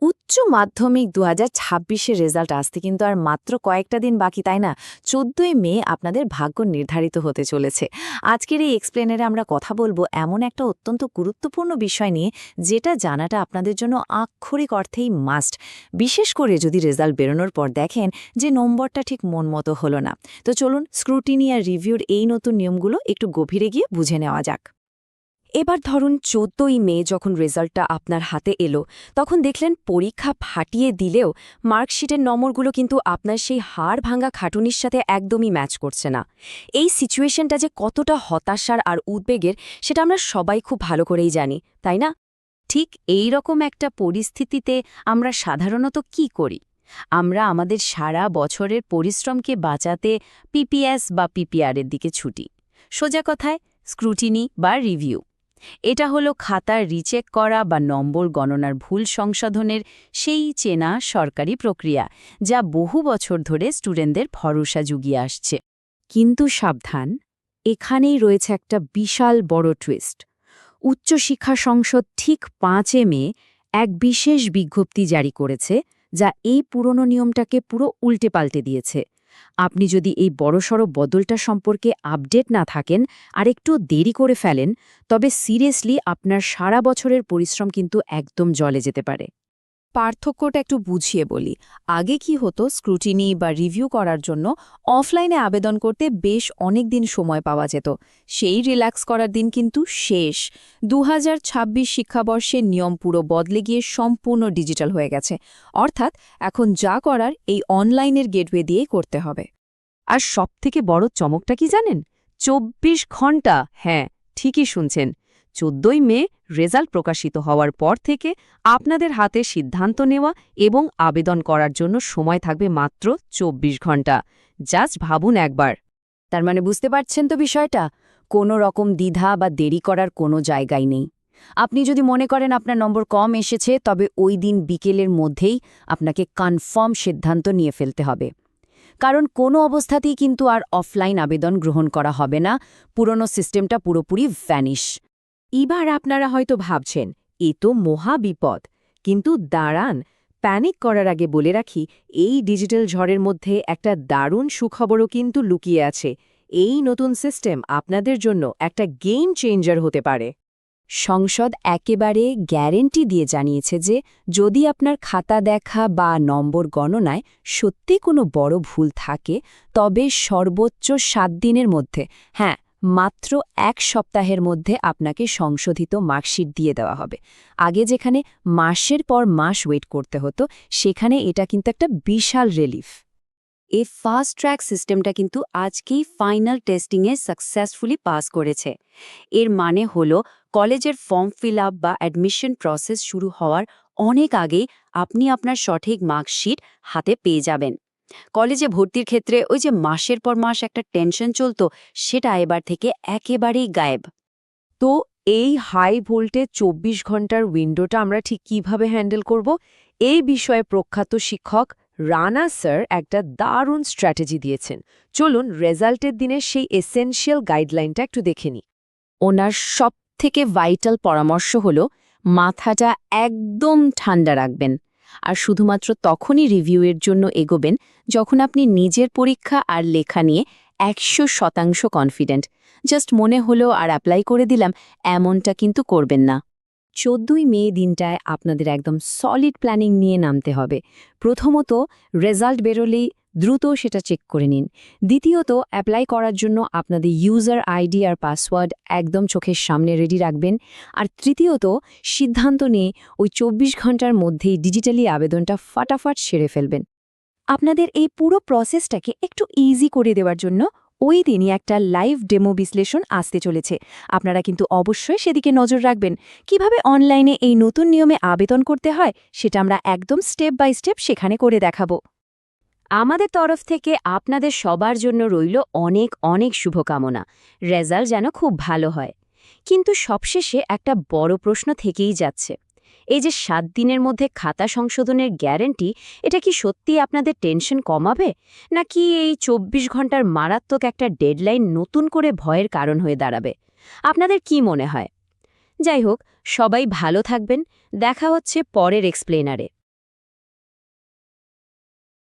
উচ্চ মাধ্যমিক ২০২৬-এর রেজাল্ট আসতে কিন্তু আর মাত্র কয়েকটা দিন বাকি, তাই না? ১৪ই মে আপনাদের ভাগ্য নির্ধারিত হতে চলেছে। আজকের এই এক্সপ্লেনারে আমরা কথা বলবো এমন একটা অত্যন্ত গুরুত্বপূর্ণ বিষয় নিয়ে, যেটা জানাটা আপনাদের জন্য আক্ষরিক অর্থেই মাস্ট। বিশেষ করে যদি রেজাল্ট বেরোনোর পর দেখেন যে নম্বরটা ঠিক মন মতো হলো না। তো চলুন স্ক্রুটিনি আর রিভিউর এই নতুন নিয়মগুলো একটু গভীরে গিয়ে বুঝে নেওয়া যাক। এবার ধরুন ১৪ই মে যখন রেজাল্টটা আপনার হাতে এলো, তখন দেখলেন পরীক্ষা ফাটিয়ে দিলেও মার্কশিটের নম্বরগুলো কিন্তু আপনার সেই হাড় ভাঙা খাটুনির সাথে একদমই ম্যাচ করছে না। এই সিচুয়েশনটা যে কতটা হতাশার আর উদ্বেগের, সেটা আমরা সবাই খুব ভালো করেই জানি, তাই না? ঠিক এই রকম একটা পরিস্থিতিতে আমরা সাধারণত কি করি? আমরা আমাদের সারা বছরের পরিশ্রমকে বাঁচাতে পিপিএস বা পিপিআরের দিকে ছুটি। সোজা কথায় স্ক্রুটিনি বা রিভিউ। এটা হলো খাতার রিচেক করা বা নম্বর গণনার ভুল সংশোধনের সেই চেনা সরকারি প্রক্রিয়া, যা বহু বছর ধরে স্টুডেন্টদের ভরসা জুগিয়ে আসছে। কিন্তু সাবধান, এখানেই রয়েছে একটা বিশাল বড় টুইস্ট। উচ্চশিক্ষা সংসদ ঠিক ৫ মে এক বিশেষ বিজ্ঞপ্তি জারি করেছে, যা এই পুরনো নিয়মটাকে পুরো উল্টে পাল্টে দিয়েছে। আপনি যদি এই বড়সড় বদলটা সম্পর্কে আপডেট না থাকেন আর একটু দেরি করে ফেলেন, তবে সিরিয়াসলি আপনার সারা বছরের পরিশ্রম কিন্তু একদম জলে যেতে পারে। পার্থক্যটা একটু বুঝিয়ে বলি। আগে কি হতো, স্ক্রুটিনি বা রিভিউ করার জন্য অফলাইনে আবেদন করতে বেশ অনেক দিন সময় পাওয়া যেত। সেই রিল্যাক্স করার দিন কিন্তু শেষ। ২০২৬ শিক্ষাবর্ষের নিয়ম পুরো বদলে গিয়ে সম্পূর্ণ ডিজিটাল হয়ে গেছে। অর্থাৎ এখন যা করার এই অনলাইনের গেটওয়ে দিয়েই করতে হবে। আর সবথেকে বড় চমকটা কি জানেন? ২৪ ঘণ্টা, হ্যাঁ, ঠিকই শুনছেন। ১৪ই মে রেজাল্ট প্রকাশিত হওয়ার পর থেকে আপনাদের হাতে সিদ্ধান্ত নেওয়া এবং আবেদন করার জন্য সময় থাকবে মাত্র ২৪ ঘণ্টা। জাস্ট ভাবুন একবার। তার মানে বুঝতে পারছেন তো বিষয়টা? কোনো রকম দ্বিধা বা দেরি করার কোনো জায়গাই নেই। আপনি যদি মনে করেন আপনার নম্বর কম এসেছে, তবে ওই দিন বিকেলের মধ্যেই আপনাকে কনফার্ম সিদ্ধান্ত নিয়ে ফেলতে হবে। কারণ কোনো অবস্থাতেই কিন্তু আর অফলাইন আবেদন গ্রহণ করা হবে না। পুরনো সিস্টেমটা পুরোপুরি ভ্যানিশ। এবার আপনারা হয়তো ভাবছেন, এ তো মহা বিপদ। কিন্তু দাঁড়ান, প্যানিক করার আগে বলে রাখি, এই ডিজিটাল ঝড়ের মধ্যে একটা দারুণ সুখবরও কিন্তু লুকিয়ে আছে। এই নতুন সিস্টেম আপনাদের জন্য একটা গেম চেঞ্জার হতে পারে। সংসদ একেবারে গ্যারেন্টি দিয়ে জানিয়েছে যে যদি আপনার খাতা দেখা বা নম্বর গণনায় সত্যি কোনো বড় ভুল থাকে, তবে সর্বোচ্চ ৭ দিনের মধ্যে, হ্যাঁ, মাত্র ১ সপ্তাহের মধ্যে আপনাকে সংশোধিত মার্কশিট দিয়ে দেওয়া হবে। আগে যেখানে মাসের পর মাস ওয়েট করতে হতো, সেখানে এটা কিন্তু একটা বিশাল রিলিফ। এই ফাস্ট ট্র্যাক সিস্টেমটা কিন্তু আজকেই ফাইনাল টেস্টিংয়ে সাকসেসফুলি পাস করেছে। এর মানে হলো কলেজের ফর্ম ফিল আপ বা অ্যাডমিশন প্রসেস শুরু হওয়ার অনেক আগেই আপনি আপনার সঠিক মার্কশিট হাতে পেয়ে যাবেন। কলেজে ভর্তির ক্ষেত্রে ওই যে মাসের পর মাস একটা টেনশন চলতো, সেটা এবার থেকে একেবারেই গায়েব। তো এই হাই ভোল্টেজ ২৪ ঘন্টার উইন্ডোটা আমরা ঠিক কিভাবে হ্যান্ডেল করব? এই বিষয়ে প্রখ্যাত শিক্ষক রানা স্যার একটা দারুণ স্ট্র্যাটেজি দিয়েছেন। চলুন রেজাল্টের দিনের সেই এসেনশিয়াল গাইডলাইনটা একটু দেখে নিই। ওনার সবথেকে ভাইটাল পরামর্শ হল মাথাটা একদম ঠান্ডা রাখবেন, আর শুধুমাত্র তখনই রিভিউয়ের জন্য এগোবেন যখন আপনি নিজের পরীক্ষা আর লেখা নিয়ে ১০০% কনফিডেন্ট। জাস্ট মনে হলো আর অ্যাপ্লাই করে দিলাম, এমনটা কিন্তু করবেন না। ১৪ই মে দিনটায় আপনাদের একদম সলিড প্ল্যানিং নিয়ে নামতে হবে। প্রথমত, রেজাল্ট বেরোলেই দ্রুত সেটা চেক করে নিন। দ্বিতীয়ত, অ্যাপ্লাই করার জন্য আপনাদের ইউজার আইডি আর পাসওয়ার্ড একদম চোখের সামনে রেডি রাখবেন। আর তৃতীয়ত, সিদ্ধান্ত নিয়ে ওই ২৪ ঘন্টার মধ্যেই ডিজিটালি আবেদনটা ফাটাফাট সেরে ফেলবেন। আপনাদের এই পুরো প্রসেসটাকে একটু ইজি করে দেওয়ার জন্য ওই দিনই একটা লাইভ ডেমো বিশ্লেষণ আসতে চলেছে। আপনারা কিন্তু অবশ্যই সেদিকে নজর রাখবেন। কিভাবে অনলাইনে এই নতুন নিয়মে আবেদন করতে হয়, সেটা আমরা একদম স্টেপ বাই স্টেপ সেখানে করে দেখাবো। আমাদের তরফ থেকে আপনাদের সবার জন্য রইল অনেক অনেক শুভকামনা। রেজাল্ট যেন খুব ভালো হয়। কিন্তু সবশেষে একটা বড় প্রশ্ন থেকেই যাচ্ছে। এই যে ৭ দিনের মধ্যে খাতা সংশোধনের গ্যারান্টি, এটা কি সত্যি আপনাদের টেনশন কমাবে, নাকি এই ২৪ ঘন্টার মারাত্মক একটা ডেডলাইন নতুন করে ভয়ের কারণ হয়ে দাঁড়াবে? আপনাদের কি মনে হয়? যাই হোক, সবাই ভালো থাকবেন। দেখা হচ্ছে পরের এক্সপ্লেনারে।